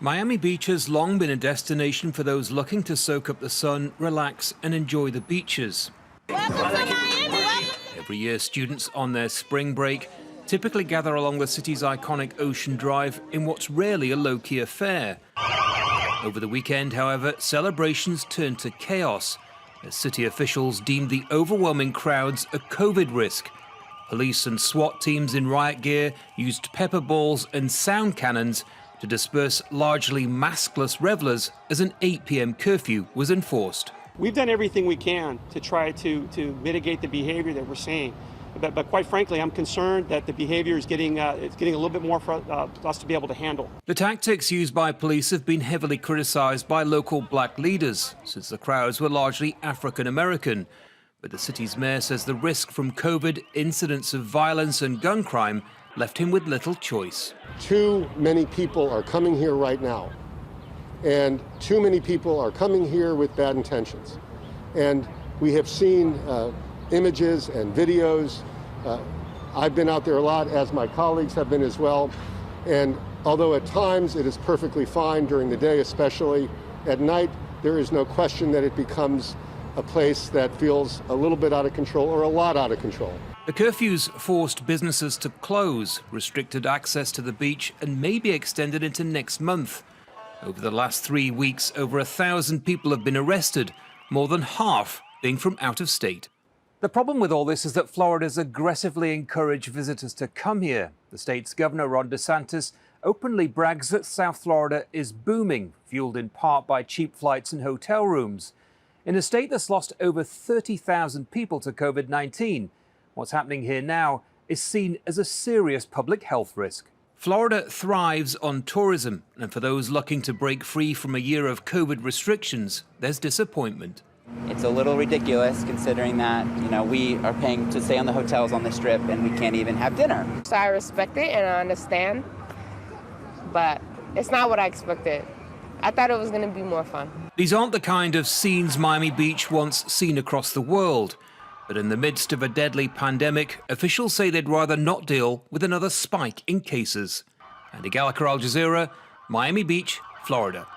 Miami Beach has long been a destination for those looking to soak up the sun, relax and enjoy the beaches. Welcome to Miami. Every year, students on their spring break typically gather along the city's iconic Ocean Drive in what's rarely a low-key affair. Over the weekend, however, celebrations turned to chaos as city officials deemed the overwhelming crowds a COVID risk. Police and SWAT teams in riot gear used pepper balls and sound cannons to disperse largely maskless revelers as an 8 p.m. curfew was enforced. We've done everything we can to try to mitigate the behavior that we're seeing. But quite frankly, I'm concerned that the behavior is getting a little bit more for us to be able to handle. The tactics used by police have been heavily criticized by local black leaders, since the crowds were largely African American. But the city's mayor says the risk from COVID, incidents of violence and gun crime left him with little choice. Too many people are coming here right now, and too many people are coming here with bad intentions. And we have seen images and videos. I've been out there a lot, as my colleagues have been as well. And although at times it is perfectly fine during the day, especially at night, there is no question that it becomes a place that feels a little bit out of control or a lot out of control. The curfews forced businesses to close, restricted access to the beach, and may be extended into next month. Over the last 3 weeks, over 1,000 people have been arrested, more than half being from out of state. The problem with all this is that Florida's aggressively encouraged visitors to come here. The state's governor, Ron DeSantis, openly brags that South Florida is booming, fueled in part by cheap flights and hotel rooms. In a state that's lost over 30,000 people to COVID-19, what's happening here now is seen as a serious public health risk. Florida thrives on tourism, and for those looking to break free from a year of COVID restrictions, there's disappointment. It's a little ridiculous considering that, we are paying to stay on the hotels on the Strip and we can't even have dinner. So I respect it and I understand, but it's not what I expected. I thought it was going to be more fun. These aren't the kind of scenes Miami Beach once seen across the world. But in the midst of a deadly pandemic, officials say they'd rather not deal with another spike in cases. Andy Gallacher, Al Jazeera, Miami Beach, Florida.